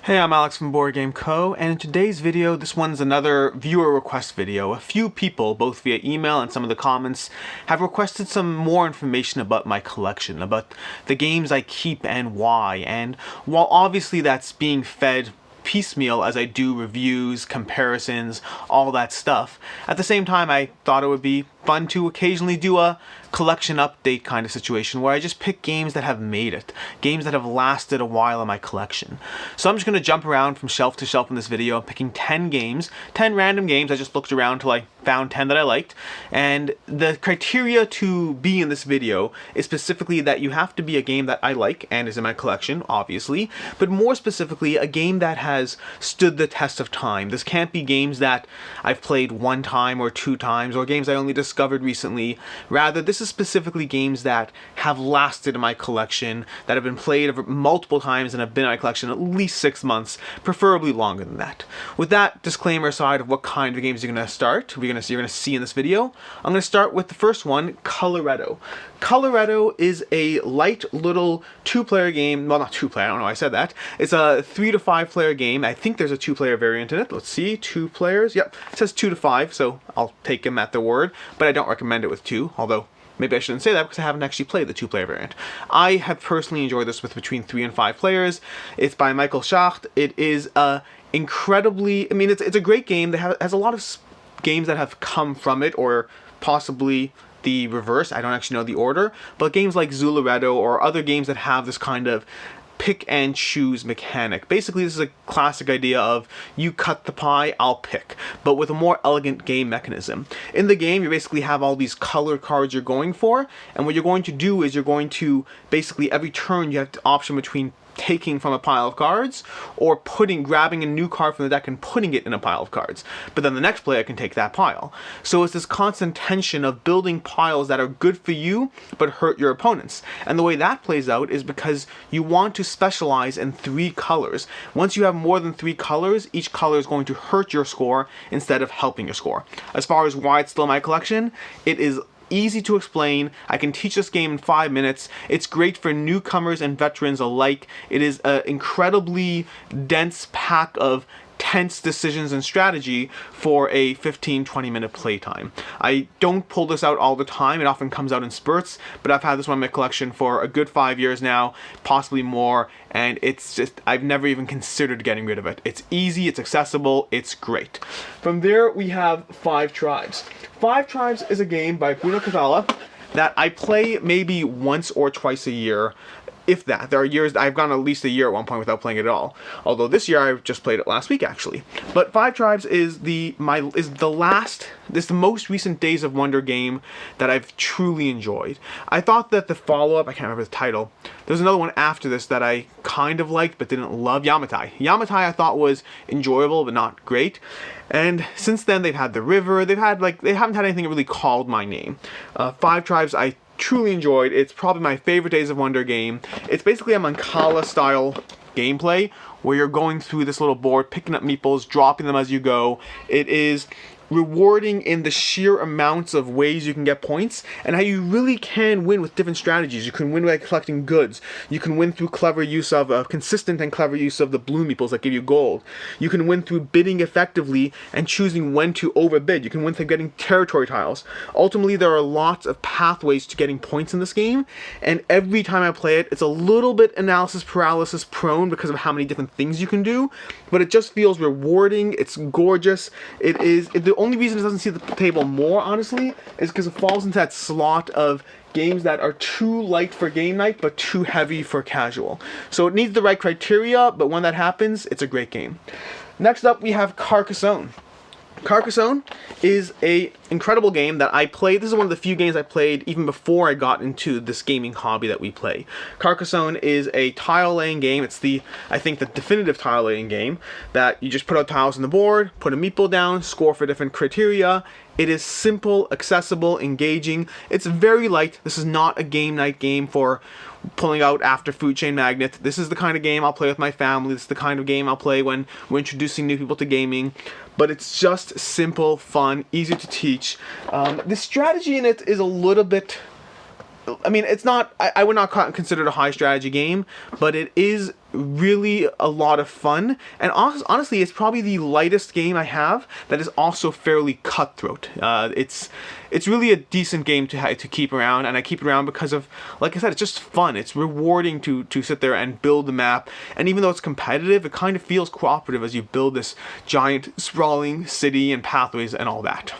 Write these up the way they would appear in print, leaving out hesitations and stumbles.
Hey, I'm Alex from Board Game Co. And in today's video, this one's another viewer request video. A few people, both via email and some of the comments, have requested some more information about my collection, about the games I keep and why. And while obviously that's being fed piecemeal as I do reviews, comparisons, all that stuff, at the same time I thought it would be fun to occasionally do a collection update kind of situation where I just pick games that have made it, games that have lasted a while in my collection. So I'm just going to jump around from shelf to shelf in this video, picking 10 games, 10 random games. I just looked around until I found 10 that I liked, and the criteria to be in this video is specifically that you have to be a game that I like and is in my collection, obviously, but more specifically a game that has stood the test of time. This can't be games that I've played one time or two times, or games I only discovered recently. Rather, this is specifically games that have lasted in my collection, that have been played over multiple times and have been in my collection at least 6 months, preferably longer than that. With that disclaimer aside of what kind of games you're going to start, you're going to see in this video, I'm going to start with the first one, Coloretto. Coloretto is a light little two-player game. Well, not two-player, I don't know why I said that. It's a 3 to 5 player game. I think there's a 2-player variant in it. Let's see, 2 players. Yep, it says 2 to 5, so I'll take them at their word, but I don't recommend it with 2, although maybe I shouldn't say that because I haven't actually played the 2-player variant. I have personally enjoyed this with between 3 and 5 players. It's by Michael Schacht. It is incredibly, it's a great game that has a lot of games that have come from it, or possibly the reverse. I don't actually know the order, but games like Coloretto or other games that have this kind of pick and choose mechanic. Basically, this is a classic idea of you cut the pie, I'll pick, but with a more elegant game mechanism. In the game, you basically have all these color cards you're going for, and what you're going to do is you're going to basically every turn you have the option between taking from a pile of cards or grabbing a new card from the deck and putting it in a pile of cards. But then the next player can take that pile. So it's this constant tension of building piles that are good for you but hurt your opponents. And the way that plays out is because you want to specialize in 3 colors. Once you have more than 3 colors, each color is going to hurt your score instead of helping your score. As far as why it's still in my collection, it is easy to explain. I can teach this game in 5 minutes. It's great for newcomers and veterans alike. It is an incredibly dense pack of tense decisions and strategy for a 15-20 minute playtime. I don't pull this out all the time. It often comes out in spurts, but I've had this one in my collection for a good 5 years now, possibly more, and it's just, I've never even considered getting rid of it. It's easy, it's accessible, it's great. From there, we have 5 Tribes. 5 Tribes is a game by Bruno Cathala that I play maybe once or twice a year, if that. There are years I've gone at least a year at one point without playing it at all. Although this year I just played it last week actually. But 5 Tribes is the most recent Days of Wonder game that I've truly enjoyed. I thought that the follow-up, I can't remember the title, there's another one after this that I kind of liked but didn't love, Yamatai. Yamatai I thought was enjoyable but not great. And since then they've had The River, they haven't had anything that really called my name. 5 Tribes I truly enjoyed. It's probably my favorite Days of Wonder game. It's basically a Mancala style gameplay where you're going through this little board, picking up meeples, dropping them as you go. It is rewarding in the sheer amounts of ways you can get points and how you really can win with different strategies. You can win by collecting goods. You can win through clever use of consistent and clever use of the blue meeples that give you gold. You can win through bidding effectively and choosing when to overbid. You can win through getting territory tiles. Ultimately, there are lots of pathways to getting points in this game, and every time I play it, it's a little bit analysis paralysis prone because of how many different things you can do, but it just feels rewarding. It's gorgeous. The only reason it doesn't see the table more, honestly, is because it falls into that slot of games that are too light for game night but too heavy for casual. So it needs the right criteria, but when that happens, it's a great game. Next up, we have Carcassonne. Carcassonne is an incredible game that I played. This is one of the few games I played even before I got into this gaming hobby that we play. Carcassonne is a tile-laying game. It's I think the definitive tile-laying game that you just put out tiles on the board, put a meeple down, score for different criteria. It is simple, accessible, engaging. It's very light. This is not a game night game for pulling out after Food Chain Magnet. This is the kind of game I'll play with my family. This is the kind of game I'll play when we're introducing new people to gaming. But it's just simple, fun, easy to teach. The strategy in it is a little bit it's not, I would not consider it a high strategy game, but it is really a lot of fun, and honestly, it's probably the lightest game I have that is also fairly cutthroat. It's really a decent game to keep around, and I keep it around because of, like I said, it's just fun. It's rewarding to sit there and build the map, and even though it's competitive, it kind of feels cooperative as you build this giant sprawling city and pathways and all that.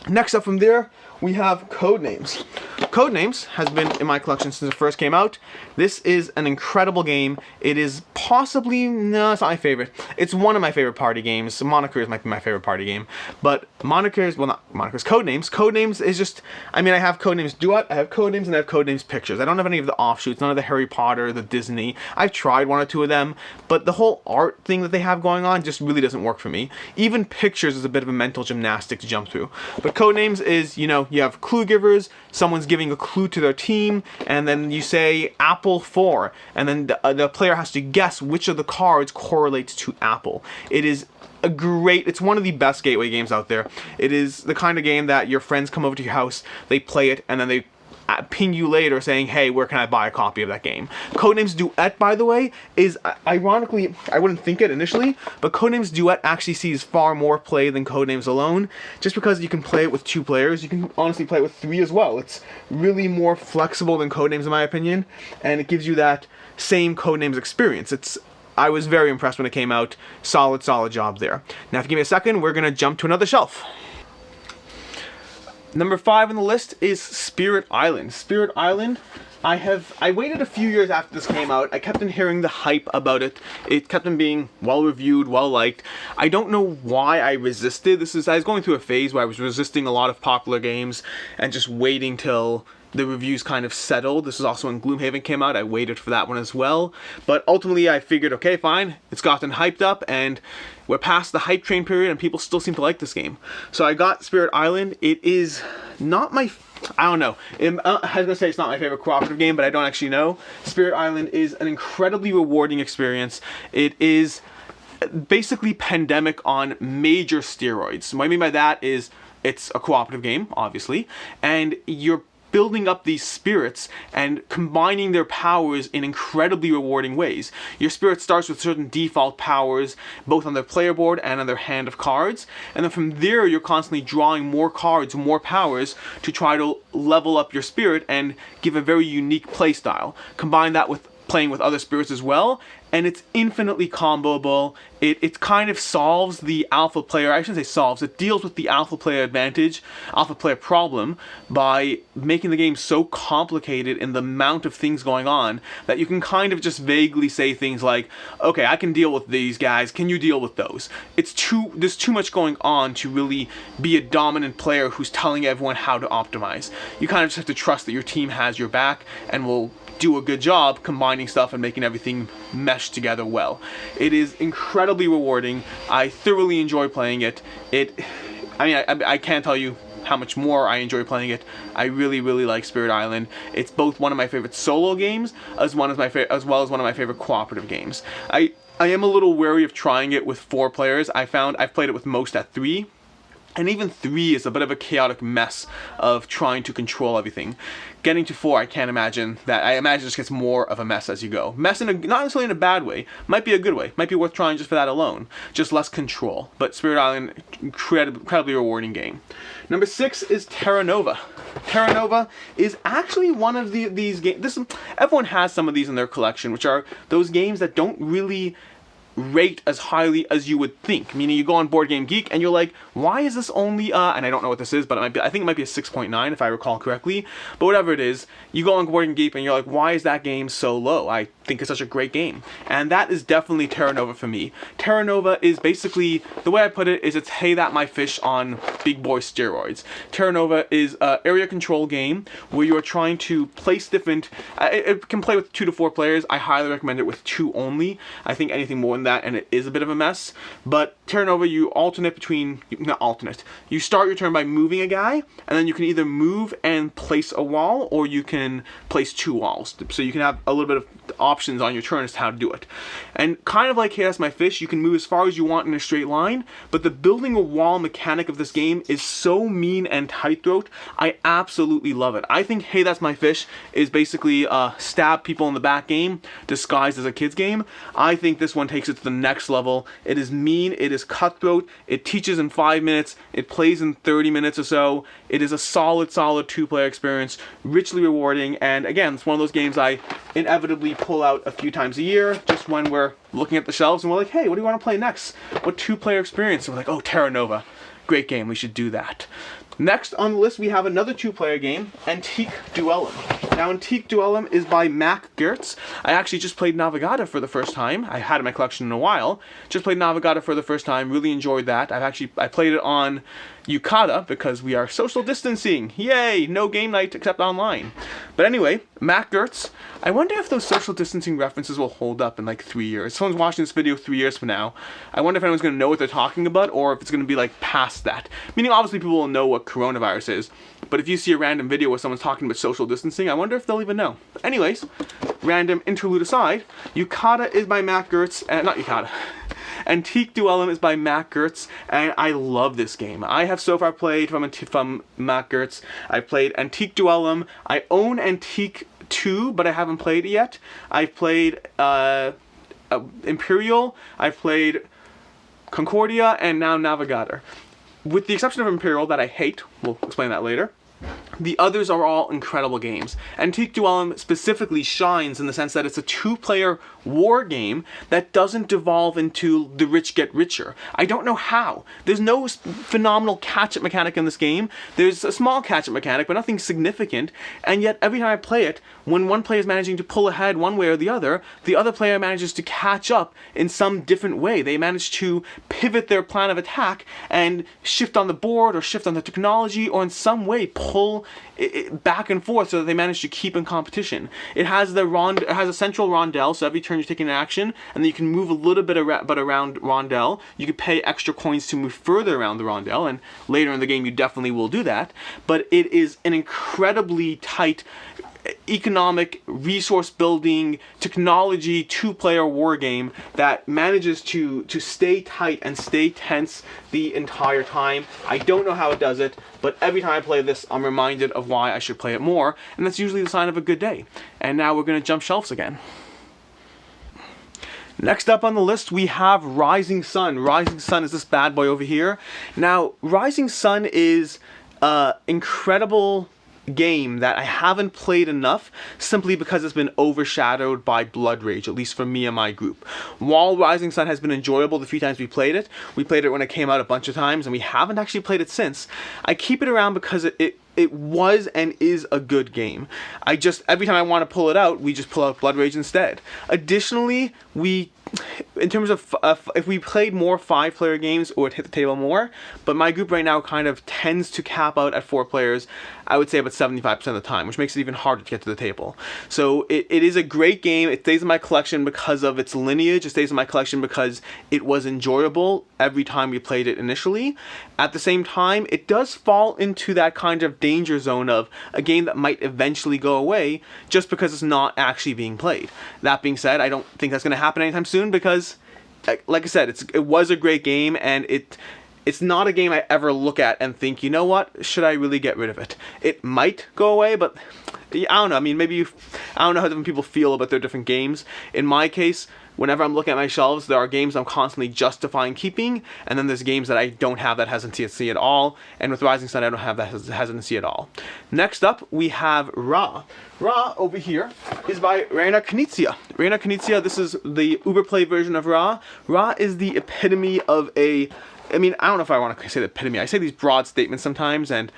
Next up from there, we have Codenames. Codenames has been in my collection since it first came out. This is an incredible game. It is possibly, no, it's not my favorite. It's one of my favorite party games. Monikers might be my favorite party game. But Monikers, well, not Monikers, Codenames. Codenames is just, I mean, I have Codenames Duet, I have Codenames, and I have Codenames Pictures. I don't have any of the offshoots, none of the Harry Potter, the Disney. I've tried one or two of them, but the whole art thing that they have going on just really doesn't work for me. Even Pictures is a bit of a mental gymnastic to jump through. But Codenames is, you know, you have clue givers, someone's giving a clue to their team, and then you say apple 4, and then the player has to guess which of the cards correlates to apple. It is it's one of the best gateway games out there. It is the kind of game that your friends come over to your house, they play it, and then they ping you later saying, hey, where can I buy a copy of that game? Codenames Duet, by the way, is, ironically, I wouldn't think it initially, but Codenames Duet actually sees far more play than Codenames Alone, just because you can play it with 2 players. You can honestly play it with 3 as well. It's really more flexible than Codenames in my opinion, and it gives you that same Codenames experience. I was very impressed when it came out. Solid job there. Now if you give me a second, we're going to jump to another shelf. Number 5 on the list is Spirit Island. Spirit Island, I waited a few years after this came out. I kept on hearing the hype about it. It kept on being well reviewed, well liked. I don't know why I resisted. I was going through a phase where I was resisting a lot of popular games and just waiting till the reviews kind of settled. This is also when Gloomhaven came out. I waited for that one as well. But ultimately I figured, okay, fine. It's gotten hyped up and we're past the hype train period and people still seem to like this game. So I got Spirit Island. It is not my, I don't know. I was going to say it's not my favorite cooperative game, but I don't actually know. Spirit Island is an incredibly rewarding experience. It is basically Pandemic on major steroids. What I mean by that is it's a cooperative game, obviously, and you're building up these spirits and combining their powers in incredibly rewarding ways. Your spirit starts with certain default powers, both on their player board and on their hand of cards, and then from there you're constantly drawing more cards, more powers to try to level up your spirit and give a very unique play style. Combine that with playing with other spirits as well, and it's infinitely comboable. It kind of solves the alpha player, I shouldn't say solves, it deals with the alpha player advantage, alpha player problem, by making the game so complicated in the amount of things going on that you can kind of just vaguely say things like, okay, I can deal with these guys, can you deal with those? There's too much going on to really be a dominant player who's telling everyone how to optimize. You kind of just have to trust that your team has your back and will do a good job combining stuff and making everything mesh together well. It is incredibly rewarding. I thoroughly enjoy playing it. I can't tell you how much more I enjoy playing it. I really like Spirit Island. It's both one of my favorite solo games as well as one of my favorite cooperative games. I am a little wary of trying it with 4 players. I've played it with most at 3. And even 3 is a bit of a chaotic mess of trying to control everything. Getting to 4, I can't imagine that. I imagine it just gets more of a mess as you go. Mess not necessarily in a bad way. Might be a good way. Might be worth trying just for that alone. Just less control. But Spirit Island, incredibly rewarding game. Number 6 is Terra Nova. Terra Nova is actually one of these games. Everyone has some of these in their collection, which are those games that don't really rate as highly as you would think. Meaning you go on Board Game Geek and you're like, why is this only and I don't know what this is, but I think it might be a 6.9 if I recall correctly. But whatever it is, you go on Board Game Geek and you're like, why is that game so low? I think it's such a great game. And that is definitely Terra Nova for me. Terra Nova is basically, the way I put it is it's Hey That My Fish on big boy steroids. Terra Nova is an area control game where you are trying to place different, it can play with 2 to 4 players. I highly recommend it with 2 only. I think anything more than that, and it is a bit of a mess. But Terra Nova, you you start your turn by moving a guy, and then you can either move and place a wall, or you can place 2 walls. So you can have a little bit of options on your turn as to how to do it. And kind of like Hey That's My Fish, you can move as far as you want in a straight line, but the building a wall mechanic of this game is so mean and tight-throat. I absolutely love it. I think Hey That's My Fish is basically a stab people in the back game disguised as a kid's game. I think this one takes it to the next level. It is mean, it is cutthroat, it teaches in 5 minutes, it plays in 30 minutes or so. It is a solid 2-player experience, richly rewarding, and again, it's one of those games I inevitably pull out a few times a year, just when we're looking at the shelves and we're like, hey, what do you want to play next? What 2-player experience? And we're like, oh, Terra Nova. Great game, we should do that. Next on the list, we have another 2-player game, Antike Duellum. Now, Antike Duellum is by Mac Gertz. I actually just played Navigata for the first time. I had it in my collection in a while. Just played Navigata for the first time, really enjoyed that. I played it on Yukata because we are social distancing. Yay! No game night except online. But anyway, Mac Gertz. I wonder if those social distancing references will hold up in like 3 years. Someone's watching this video 3 years from now. I wonder if anyone's going to know what they're talking about, or if it's going to be like past that. Meaning, obviously, people will know what coronavirus is. But if you see a random video where someone's talking about social distancing, I wonder if they'll even know. Anyways, random interlude aside, Yukata is by Mac Gertz, not Yukata. Antike Duellum is by Mac Gertz, and I love this game. I have so far played from Mac Gertz. I played Antike Duellum. I own Antique 2, but I haven't played it yet. I've played Imperial. I've played Concordia, and now Navigator. With the exception of Imperial, that I hate. We'll explain that later. The others are all incredible games. Antike Duellum specifically shines in the sense that it's a 2-player war game that doesn't devolve into the rich get richer. I don't know how. There's no phenomenal catch-up mechanic in this game. There's a small catch-up mechanic, but nothing significant. And yet, every time I play it, when one player is managing to pull ahead one way or the other player manages to catch up in some different way. They manage to pivot their plan of attack and shift on the board or shift on the technology, or in some way pull it back and forth so that they manage to keep in competition. It has a central rondelle, so every turn you're taking an action, and then you can move a little bit around rondelle. You can pay extra coins to move further around the rondelle, and later in the game you definitely will do that. But it is an incredibly tight economic, resource building, technology, 2-player war game that manages to stay tight and stay tense the entire time. I don't know how it does it, but every time I play this, I'm reminded of why I should play it more, and that's usually the sign of a good day. And now we're going to jump shelves again. Next up on the list, we have Rising Sun. Rising Sun is this bad boy over here. Now, Rising Sun is incredible game that I haven't played enough, simply because it's been overshadowed by Blood Rage, at least for me and my group. While Rising Sun has been enjoyable the few times we played it when it came out a bunch of times, and we haven't actually played it since. I keep it around because it was and is a good game. Every time I want to pull it out, we just pull out Blood Rage instead. Additionally, in terms of if we played more 5-player games, it would hit the table more, but my group right now kind of tends to cap out at 4 players, I would say about 75% of the time, which makes it even harder to get to the table. So it is a great game. It stays in my collection because of its lineage. It stays in my collection because it was enjoyable every time we played it initially. At the same time, it does fall into that kind of danger zone of a game that might eventually go away just because it's not actually being played. That being said, I don't think that's going to happen anytime soon because, like I said, it was a great game, and it's not a game I ever look at and think, you know what, should I really get rid of it? It might go away, but I don't know. I mean, I don't know how different people feel about their different games. In my case, whenever I'm looking at my shelves, there are games I'm constantly justifying keeping, and then there's games that I don't have that hesitancy at all, and with Rising Sun I don't have that hesitancy at all. Next up, we have Ra. Ra, over here, is by Reina Knizia. Reina Knizia, this is the Uberplay version of Ra. Ra is the epitome of I don't know if I want to say the epitome. I say these broad statements sometimes, and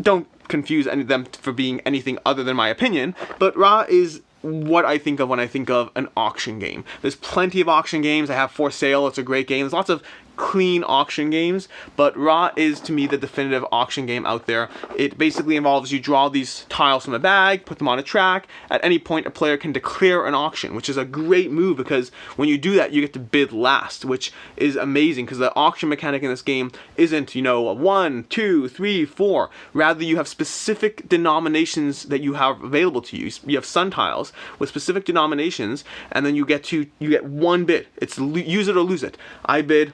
don't confuse any of them for being anything other than my opinion, but Ra is what I think of when I think of an auction game. There's plenty of auction games I have for sale. It's a great game. There's lots of clean auction games, but Ra is to me the definitive auction game out there. It basically involves you draw these tiles from a bag, put them on a track. At any point, a player can declare an auction, which is a great move because when you do that, you get to bid last, which is amazing because the auction mechanic in this game isn't, a 1, 2, 3, 4. Rather, you have specific denominations that you have available to you. You have sun tiles with specific denominations, and then you get one bid. It's use it or lose it. I bid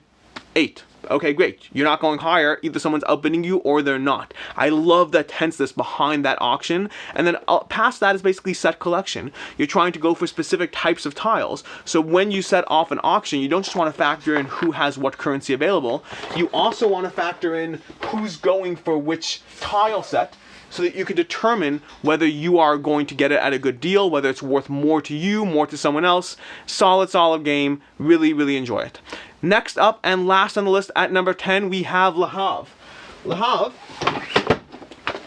8. Okay, great. You're not going higher. Either someone's outbidding you or they're not. I love the tenseness behind that auction. And then past that is basically set collection. You're trying to go for specific types of tiles. So when you set off an auction, you don't just want to factor in who has what currency available. You also want to factor in who's going for which tile set, so that you can determine whether you are going to get it at a good deal, whether it's worth more to you, more to someone else. Solid game. Really, really enjoy it. Next up and last on the list at number 10, we have Le Havre. Le Havre,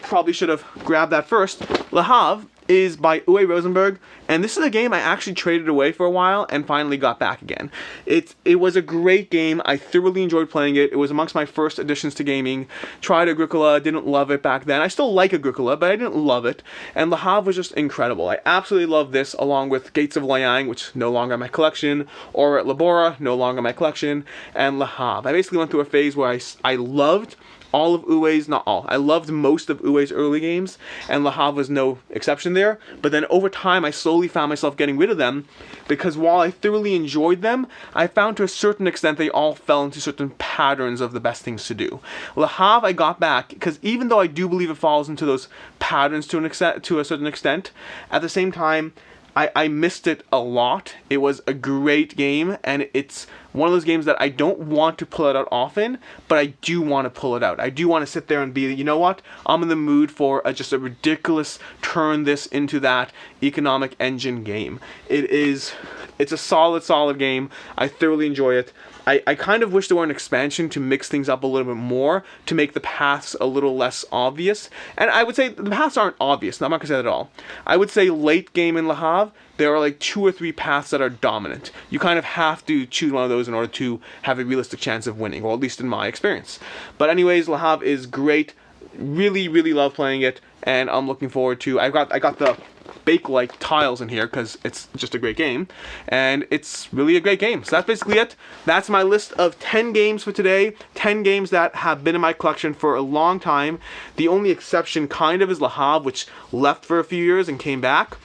probably should have grabbed that first. Le Havre is by Uwe Rosenberg, and this is a game I actually traded away for a while and finally got back again. It was a great game. I thoroughly enjoyed playing it. It was amongst my first additions to gaming. Tried Agricola, didn't love it back then. I still like Agricola, but I didn't love it. And Le Havre was just incredible. I absolutely love this, along with Gates of Liang, which no longer in my collection, or at Labora, no longer in my collection, and Le Havre. I basically went through a phase where I loved all of Uwe's, not all, I loved most of Uwe's early games, and Le Havre was no exception there. But then over time, I slowly found myself getting rid of them, because while I thoroughly enjoyed them, I found to a certain extent they all fell into certain patterns of the best things to do. Le Havre I got back, because even though I do believe it falls into those patterns to a certain extent, at the same time, I missed it a lot. It was a great game, and it's one of those games that I don't want to pull it out often, but I do want to pull it out. I do want to sit there and be, you know what? I'm in the mood for just a ridiculous turn this into that economic engine game. It's a solid game. I thoroughly enjoy it. I kind of wish there were an expansion to mix things up a little bit more, to make the paths a little less obvious. And I would say the paths aren't obvious. I'm not going to say that at all. I would say late game in Le Havre, there are like 2 or 3 paths that are dominant. You kind of have to choose one of those in order to have a realistic chance of winning, or at least in my experience. But anyways, Le Havre is great. Really, really love playing it, and I'm looking forward to. I got the bake-like tiles in here because it's just a great game, and it's really a great game. So that's basically it. That's my list of 10 games for today. 10 games that have been in my collection for a long time. The only exception kind of is Le Havre, which left for a few years and came back.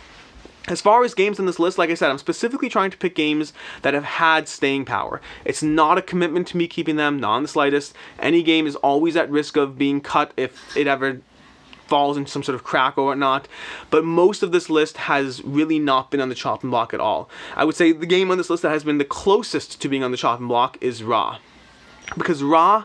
As far as games on this list, like I said, I'm specifically trying to pick games that have had staying power. It's not a commitment to me keeping them, not in the slightest. Any game is always at risk of being cut if it ever falls into some sort of crack or whatnot, but most of this list has really not been on the chopping block at all. I would say the game on this list that has been the closest to being on the chopping block is Ra, because Ra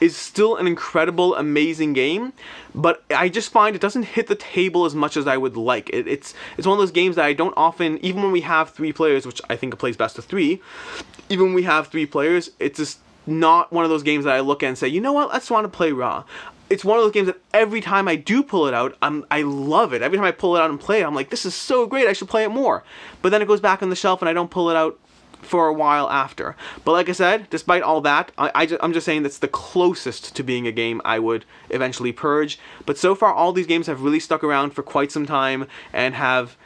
is still an incredible, amazing game, but I just find it doesn't hit the table as much as I would like. It's one of those games that I don't often, even when we have 3 players, which I think it plays best of 3, even when we have 3 players, it's just not one of those games that I look at and say, you know what, let's want to play Ra. It's one of those games that every time I do pull it out, I love it. Every time I pull it out and play it, I'm like, this is so great, I should play it more. But then it goes back on the shelf and I don't pull it out for a while after. But like I said, despite all that, I'm just saying that's the closest to being a game I would eventually purge. But so far, all these games have really stuck around for quite some time and have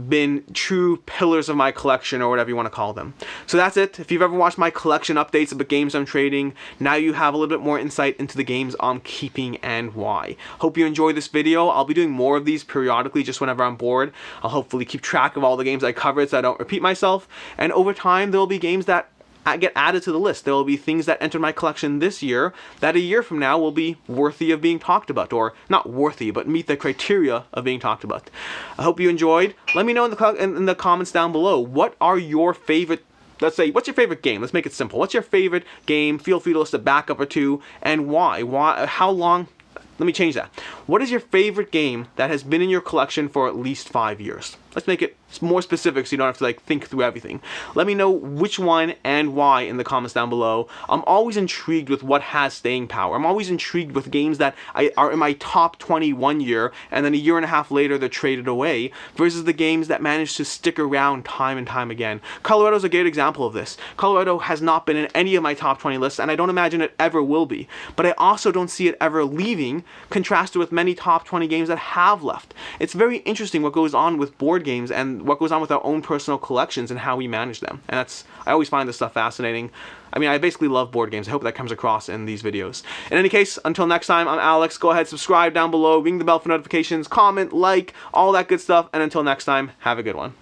been true pillars of my collection, or whatever you want to call them. So that's it. If you've ever watched my collection updates of the games I'm trading, now you have a little bit more insight into the games I'm keeping and why. Hope you enjoyed this video. I'll be doing more of these periodically just whenever I'm bored. I'll hopefully keep track of all the games I covered so I don't repeat myself, and over time there will be games that get added to the list. There will be things that entered my collection this year that a year from now will be worthy of being talked about, or not worthy, but meet the criteria of being talked about. I hope you enjoyed. Let me know in the comments down below, what are your favorite, let's say, what's your favorite game? Let's make it simple. What's your favorite game? Feel free to list a backup or 2, and why? How long? let me change that. What is your favorite game that has been in your collection for at least 5 years? Let's make it more specific so you don't have to like think through everything. Let me know which one and why in the comments down below. I'm always intrigued with what has staying power. I'm always intrigued with games that are in my top 20 one year and then a year and a half later they're traded away versus the games that manage to stick around time and time again. Coloretto is a great example of this. Coloretto has not been in any of my top 20 lists and I don't imagine it ever will be. But I also don't see it ever leaving, contrasted with many top 20 games that have left. It's very interesting what goes on with board games and what goes on with our own personal collections and how we manage them. And I always find this stuff fascinating. I mean, I basically love board games. I hope that comes across in these videos. In any case, until next time, I'm Alex. Go ahead, subscribe down below, ring the bell for notifications, comment, like, all that good stuff. And until next time, have a good one.